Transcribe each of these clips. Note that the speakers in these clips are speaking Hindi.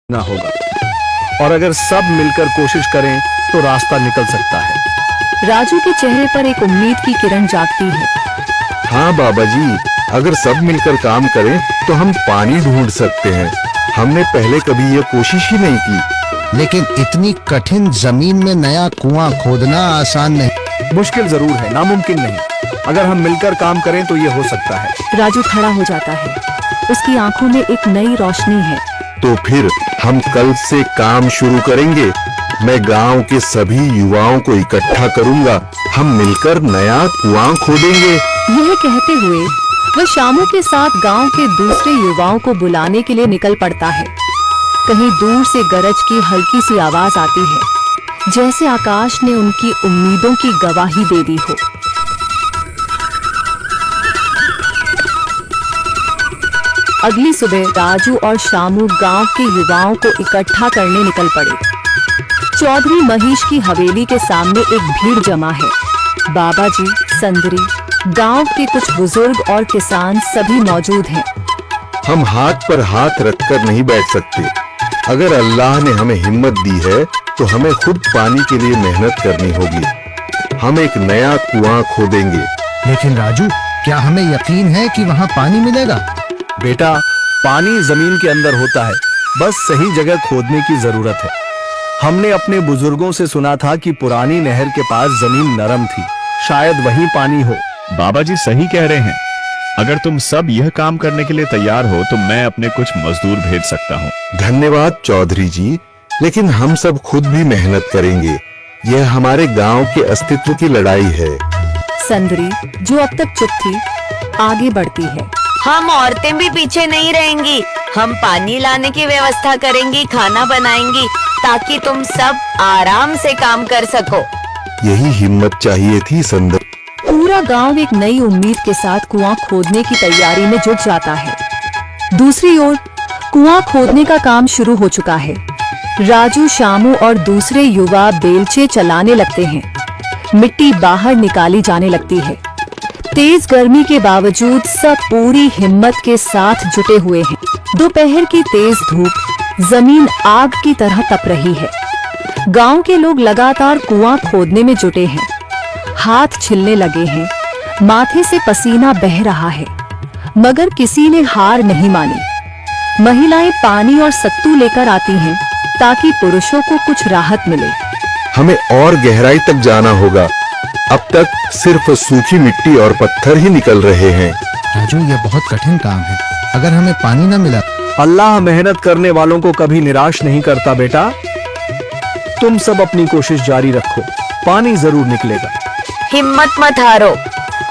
ना होगा, और अगर सब मिलकर कोशिश करें तो रास्ता निकल सकता है। राजू के चेहरे पर एक उम्मीद की किरण जागती है। हाँ बाबा जी, अगर सब मिलकर काम करें तो हम पानी ढूंढ सकते हैं। हमने पहले कभी ये कोशिश ही नहीं की। लेकिन इतनी कठिन जमीन में नया कुआं खोदना आसान नहीं। मुश्किल जरूर है, नामुमकिन नहीं। अगर हम मिलकर काम करें तो ये हो सकता है। राजू खड़ा हो जाता है। उसकी आंखों में एक नई रोशनी है। तो फिर हम कल से काम शुरू करेंगे। मैं गांव के सभी युवाओं को इकट्ठा करूंगा। हम मिलकर नया कुआं खोदेंगे। यह कहते हुए वह शामू के साथ गांव के दूसरे युवाओं को बुलाने के लिए निकल पड़ता है। कहीं दूर से गरज की हल्की सी आवाज आती है, जैसे आकाश ने उनकी उम्मीदों की गवाही दे दी हो। अगली सुबह राजू और शामू गांव के युवाओं को इकट्ठा करने निकल पड़े। चौधरी महेश की हवेली के सामने एक भीड़ जमा है। बाबा जी, संदरी, गांव के कुछ बुजुर्ग और किसान सभी मौजूद हैं। हम हाथ पर हाथ रखकर नहीं बैठ सकते। अगर अल्लाह ने हमें हिम्मत दी है तो हमें खुद पानी के लिए मेहनत करनी होगी। हम एक नया कुआं खोदेंगे। लेकिन राजू, क्या हमें यकीन है कि वहाँ पानी मिलेगा? बेटा, पानी जमीन के अंदर होता है, बस सही जगह खोदने की जरूरत है। हमने अपने बुजुर्गों से सुना था कि पुरानी नहर के पास जमीन नरम थी, शायद वहीं पानी हो। बाबा जी सही कह रहे हैं। अगर तुम सब यह काम करने के लिए तैयार हो तो मैं अपने कुछ मजदूर भेज सकता हूँ। धन्यवाद चौधरी जी, लेकिन हम सब खुद भी मेहनत करेंगे। यह हमारे गांव के अस्तित्व की लड़ाई है। संदरी, जो अब तक चुप थी, आगे बढ़ती है। हम औरतें भी पीछे नहीं रहेंगी। हम पानी लाने की व्यवस्था करेंगी, खाना बनाएंगी, ताकि तुम सब आराम से काम कर सको। यही हिम्मत चाहिए थी संदर। पूरा गांव एक नई उम्मीद के साथ कुआं खोदने की तैयारी में जुट जाता है। दूसरी ओर कुआं खोदने का काम शुरू हो चुका है। राजू, शामू और दूसरे युवा बेलचे चलाने लगते हैं। मिट्टी बाहर निकाली जाने लगती है। तेज गर्मी के बावजूद सब पूरी हिम्मत के साथ जुटे हुए हैं। दोपहर की तेज धूप जमीन आग की तरह तप रही है। गांव के लोग लगातार कुआं खोदने में जुटे हैं। हाथ छिलने लगे हैं, माथे से पसीना बह रहा है, मगर किसी ने हार नहीं मानी। महिलाएं पानी और सत्तू लेकर आती हैं ताकि पुरुषों को कुछ राहत मिले। हमें और गहराई तक जाना होगा। अब तक सिर्फ सूखी मिट्टी और पत्थर ही निकल रहे हैं। राजू, ये बहुत कठिन काम है। अगर हमें पानी न मिला। अल्लाह मेहनत करने वालों को कभी निराश नहीं करता बेटा। तुम सब अपनी कोशिश जारी रखो, पानी जरूर निकलेगा। हिम्मत मत हारो।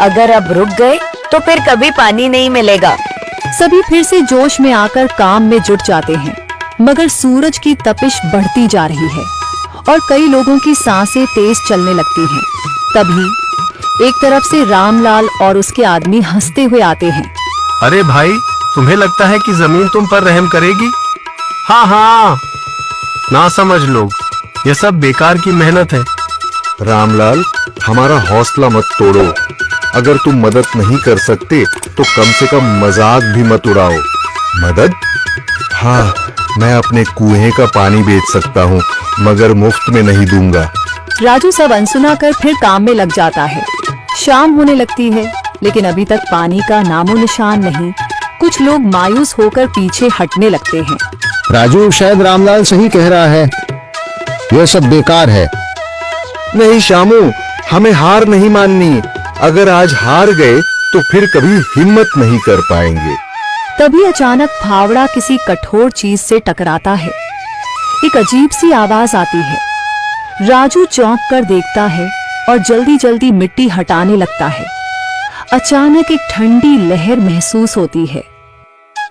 अगर अब रुक गए तो फिर कभी पानी नहीं मिलेगा। सभी फिर से जोश में आकर काम में जुट जाते हैं, मगर सूरज की तपिश बढ़ती जा रही है और कई लोगों की सांसें तेज चलने लगती हैं। तभी एक तरफ से रामलाल और उसके आदमी हंसते हुए आते हैं। अरे भाई, तुम्हें लगता है कि जमीन तुम पर रहम करेगी? हाँ हाँ, ना समझ लोग, ये सब बेकार की मेहनत है। रामलाल, हमारा हौसला मत तोड़ो। अगर तुम मदद नहीं कर सकते तो कम से कम मजाक भी मत उड़ाओ। मदद? हाँ, मैं अपने कुएं का पानी बेच सकता हूँ, मगर मुफ्त में नहीं दूंगा। राजू सब अनसुना कर फिर काम में लग जाता है। शाम होने लगती है, लेकिन अभी तक पानी का नामो निशान नहीं। कुछ लोग मायूस होकर पीछे हटने लगते हैं। राजू, शायद रामलाल सही कह रहा है। यह सब बेकार है। नहीं शामू, हमें हार नहीं माननी। अगर आज हार गए तो फिर कभी हिम्मत नहीं कर पाएंगे। तभी अचानक फावड़ा किसी कठोर चीज से टकराता है। एक अजीब सी आवाज आती है। राजू चौंक कर देखता है और जल्दी जल्दी मिट्टी हटाने लगता है। अचानक एक ठंडी लहर महसूस होती है।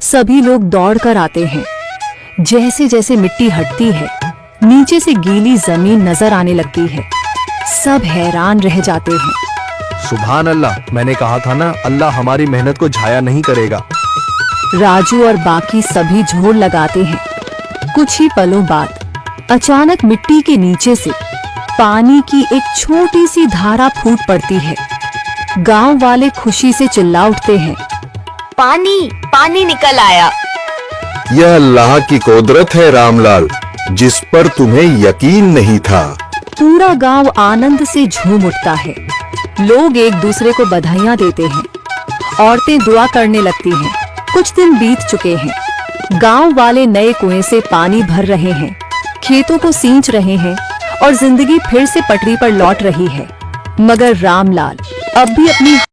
सभी लोग दौड़कर आते हैं। जैसे जैसे मिट्टी हटती है, नीचे से गीली जमीन नजर आने लगती है। सब हैरान रह जाते हैं। सुभान अल्लाह, मैंने कहा था ना, अल्लाह हमारी मेहनत को झाया नहीं करेगा। राजू और बाकी सभी जोर लगाते हैं। कुछ ही पलों बाद अचानक मिट्टी के नीचे से पानी की एक छोटी सी धारा फूट पड़ती है। गांव वाले खुशी से चिल्ला उठते हैं। पानी, पानी निकल आया। यह अल्लाह की कुदरत है रामलाल, जिस पर तुम्हें यकीन नहीं था। पूरा गांव आनंद से झूम उठता है। लोग एक दूसरे को बधाइयां देते हैं। औरतें दुआ करने लगती हैं। कुछ दिन बीत चुके हैं। गांव वाले नए कुएं से पानी भर रहे हैं, खेतों को सींच रहे हैं और जिंदगी फिर से पटरी पर लौट रही है। मगर रामलाल अब भी अपनी